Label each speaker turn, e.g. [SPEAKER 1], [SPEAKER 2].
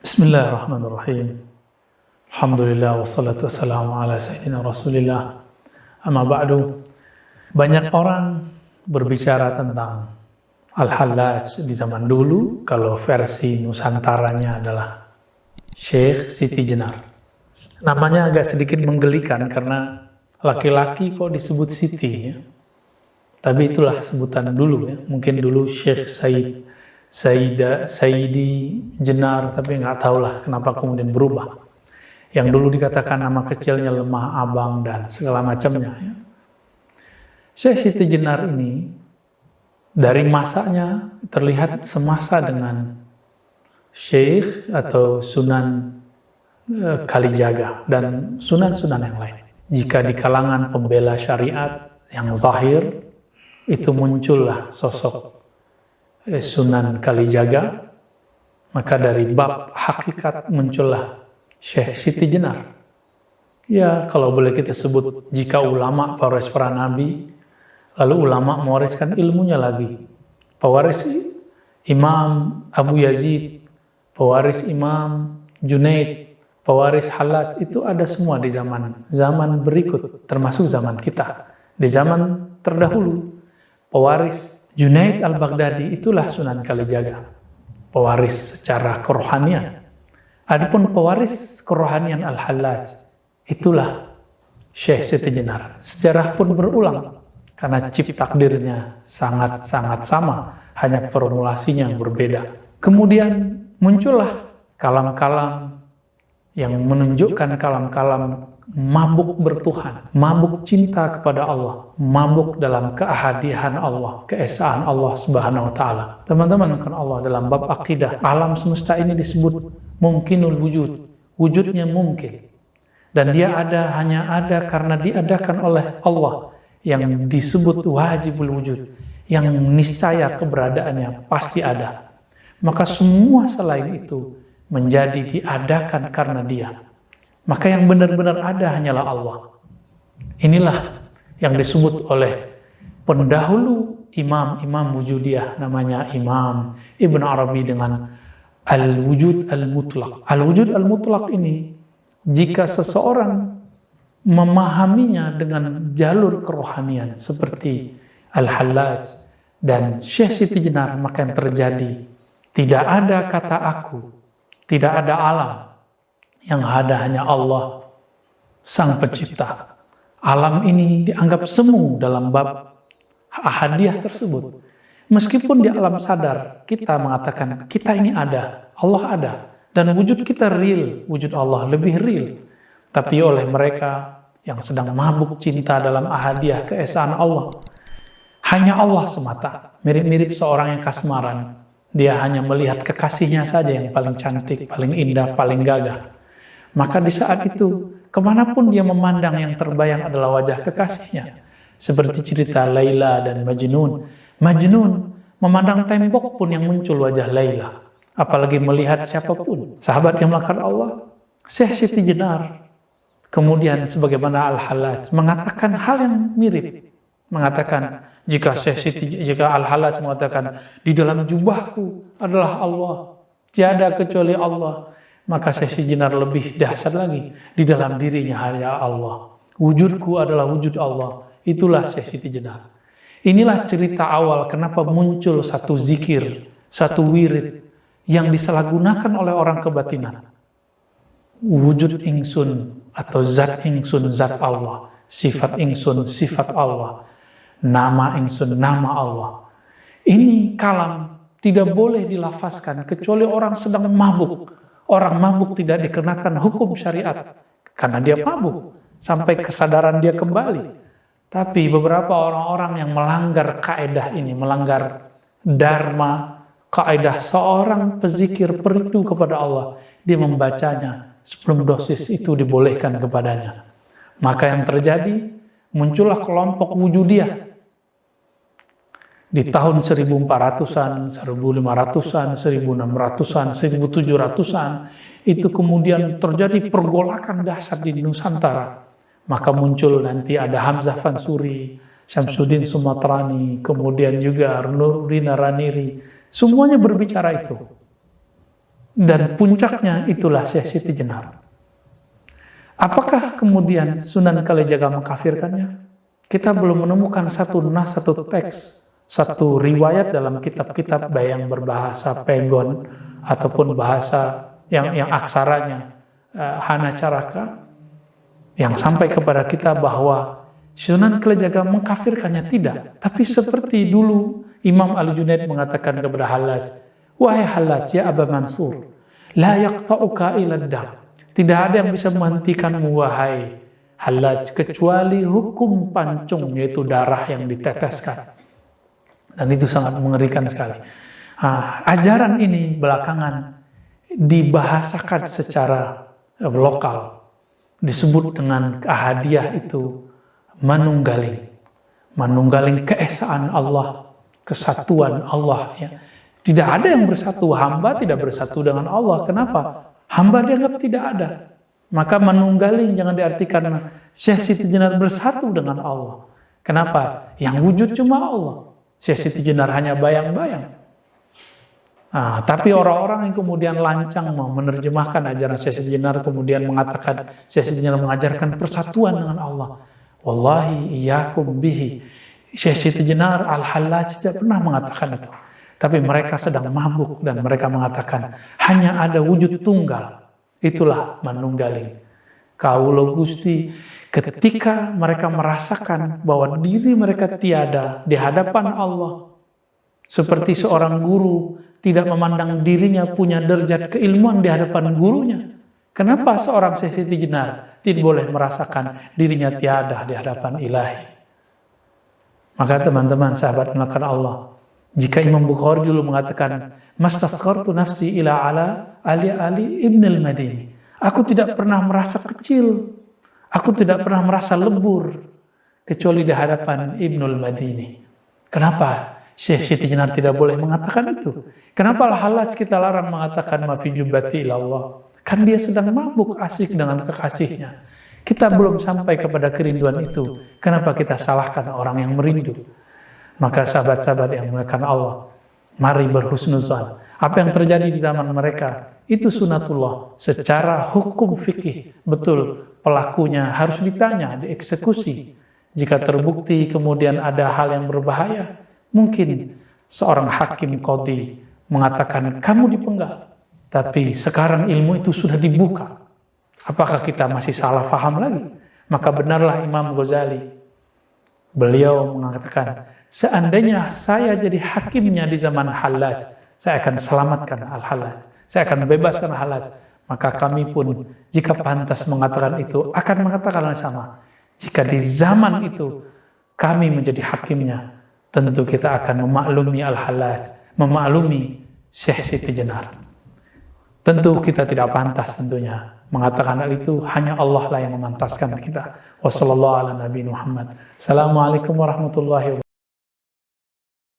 [SPEAKER 1] Bismillahirrahmanirrahim. Alhamdulillah wassalatu wassalamu ala sayyidina Rasulillah. Amma ba'du. Banyak orang berbicara tentang Al-Hallaj di zaman dulu, kalau versi Nusantaranya adalah Syekh Siti Jenar. Namanya agak sedikit menggelikan karena laki-laki kok disebut Siti ya. Tapi itulah sebutan dulu ya. Mungkin dulu Syekh Sayyidi Jenar, tapi nggak tahulah kenapa kemudian berubah. Yang dulu dikatakan nama kecilnya lemah abang dan segala macamnya. Ya. Syekh Siti Jenar ini dari masanya terlihat semasa dengan Syekh atau Sunan Kalijaga dan sunan-sunan yang lain. Jika di kalangan pembela syariat yang zahir itu muncullah sosok Sunan Kalijaga, maka dari bab hakikat muncullah Syekh Siti Jenar. Ya, kalau boleh kita sebut, jika ulama pewaris para nabi, lalu ulama mewariskan ilmunya lagi. Pewaris Imam Abu Yazid, pewaris Imam Junaid, pewaris Hallaj, itu ada semua di zaman berikut, termasuk zaman kita. Di zaman terdahulu, pewaris Junaid al-Baghdadi itulah Sunan Kalijaga, pewaris secara kerohanian. Adapun pewaris kerohanian Al-Hallaj itulah Syekh Siti Jenar. Sejarah pun berulang karena cip takdirnya sangat-sangat sama, hanya formulasinya yang berbeda. Kemudian muncullah kalam-kalam yang menunjukkan kalam-kalam mabuk bertuhan, mabuk cinta kepada Allah, mabuk dalam keahadian Allah, keesaan Allah Subhanahu wa taala. Teman-teman, kan Allah dalam bab akidah, alam semesta ini disebut mungkinul wujud, wujudnya mungkin. Dan dia hanya ada karena diadakan oleh Allah, yang disebut wajibul wujud, yang niscaya keberadaannya pasti ada. Maka semua selain itu menjadi diadakan karena dia. Maka yang benar-benar ada hanyalah Allah. Inilah yang disebut oleh pendahulu imam wujudiyah, namanya Imam Ibn Arabi dengan al-wujud al-mutlaq. Al-wujud al-mutlaq ini, jika seseorang memahaminya dengan jalur kerohanian seperti Al-Hallaj dan Syekh Siti Jenar, maka yang terjadi, tidak ada kata aku, tidak ada alam, yang ada hanya Allah, Sang Pencipta. Alam ini dianggap semu dalam bab ahadiyah tersebut. Meskipun di alam sadar, kita mengatakan, kita ini ada, Allah ada. Dan wujud kita real, wujud Allah lebih real. Tapi oleh mereka yang sedang mabuk cinta dalam ahadiyah keesaan Allah, hanya Allah semata. Mirip-mirip seorang yang kasmaran. Dia hanya melihat kekasihnya saja yang paling cantik, paling indah, paling gagah. Maka di saat itu, kemanapun dia memandang, yang terbayang adalah wajah kekasihnya. Seperti cerita Laila dan Majnun. Majnun memandang tembok pun yang muncul wajah Laila, apalagi melihat siapapun. Sahabat yang melakukan Allah, Syekh Siti Jenar, kemudian sebagaimana Al-Hallaj, mengatakan hal yang mirip. Mengatakan, jika Al-Hallaj mengatakan, di dalam jubahku adalah Allah, tiada kecuali Allah, maka Syekh Siti Jenar lebih dahsyat lagi, di dalam dirinya hanya Allah. Wujudku adalah wujud Allah. Itulah Syekh Siti Jenar. Inilah cerita awal kenapa muncul satu zikir, satu wirid yang disalahgunakan oleh orang kebatinan. Wujud ingsun atau zat ingsun, zat Allah. Sifat ingsun, sifat Allah. Nama ingsun, nama Allah. Ini kalam tidak boleh dilafazkan kecuali orang sedang mabuk. Orang mabuk tidak dikenakan hukum syariat karena dia mabuk sampai kesadaran dia kembali. Tapi beberapa orang-orang yang melanggar kaedah ini, melanggar dharma, kaedah seorang pezikir perindu kepada Allah, dia membacanya sebelum dosis itu dibolehkan kepadanya. Maka yang terjadi, muncullah kelompok wujudiyah. Di tahun 1400-an, 1500-an, 1600-an, 1700-an, itu kemudian terjadi pergolakan dahsyat di Nusantara. Maka muncul nanti ada Hamzah Fansuri, Syamsuddin Sumatrani, kemudian juga Nurdin Raniri. Semuanya berbicara itu. dan puncaknya itulah Syekh Siti Jenar. Apakah kemudian Sunan Kalijaga mengkafirkannya? Kita belum menemukan satu teks, satu riwayat dalam kitab-kitab baik yang berbahasa Pegon ataupun bahasa yang aksaranya Hana Caraka yang sampai kepada kita bahwa Sunan Kalijaga mengkafirkannya, tidak. Tapi seperti dulu Imam Al-Junaid mengatakan kepada Hallaj, wahai Hallaj, ya Aba Mansur, la yaqta'uka ila dam. Tidak ada yang bisa menghentikanmu, wahai Hallaj, kecuali hukum pancung, yaitu darah yang diteteskan. Dan itu sangat mengerikan sekali. Ajaran ini belakangan dibahasakan secara lokal, disebut dengan Ahadiyah itu manunggaling keesaan Allah, kesatuan Allah. Ya. Tidak ada yang bersatu, hamba tidak bersatu dengan Allah. Kenapa? Hamba dianggap tidak ada. Maka manunggaling jangan diartikan Syekh Siti Jenar bersatu dengan Allah. Kenapa? Yang wujud cuma Allah. Syekh Siti Jenar hanya bayang-bayang. Tapi orang-orang yang kemudian lancang menerjemahkan ajaran Syekh Siti Jenar, kemudian mengatakan Syekh Siti Jenar mengajarkan persatuan dengan Allah. Wallahi iyyakum bihi. Syekh Siti Jenar Al-Hallaj tidak pernah mengatakan itu. Tapi mereka sedang mabuk dan mereka mengatakan hanya ada wujud tunggal. Itulah manunggaling. Kaulo Gusti, ketika mereka merasakan bahwa diri mereka tiada di hadapan Allah, seperti seorang guru tidak memandang dirinya punya derajat keilmuan di hadapan gurunya. Kenapa seorang Syekh Siti Jenar tidak boleh merasakan dirinya tiada di hadapan Ilahi? Maka teman-teman sahabat melakukan Allah, jika Imam Bukhari dulu mengatakan mastasghartu nafsi ila Ali ibn al-Madini, aku tidak pernah merasa kecil, aku tidak pernah merasa lebur kecuali di hadapan Ibnul Madini. Kenapa Syekh Siti Jenar tidak boleh mengatakan itu? Kenapa Al-Hallaj kita larang mengatakan ma fi jubbati ilallah? Kan dia sedang mabuk asik dengan kekasihnya. Kita belum sampai kepada kerinduan itu. Kenapa kita salahkan orang yang merindu? Maka sahabat-sahabat yang dimuliakan Allah, mari berhusnuzan. Apa yang terjadi di zaman mereka itu sunatullah secara hukum fikih. Betul, pelakunya harus ditanya, dieksekusi. Jika terbukti kemudian ada hal yang berbahaya, mungkin seorang hakim qadhi mengatakan kamu dipenggal. Tapi sekarang ilmu itu sudah dibuka. Apakah kita masih salah faham lagi? Maka benarlah Imam Ghazali. Beliau mengatakan, seandainya saya jadi hakimnya di zaman Hallaj, saya akan selamatkan Al-Hallaj. Saya akan bebaskan Al-Hallaj. Maka kami pun, jika pantas mengatakan itu, akan mengatakan yang sama. Jika di zaman itu, kami menjadi hakimnya, tentu kita akan memaklumi Al-Hallaj, memaklumi Syekh Siti Jenar. Tentu kita tidak pantas tentunya mengatakan hal itu, hanya Allah lah yang memantaskan kita. Wassalamualaikum warahmatullahi wabarakatuh. Assalamualaikum warahmatullahi wabarakatuh.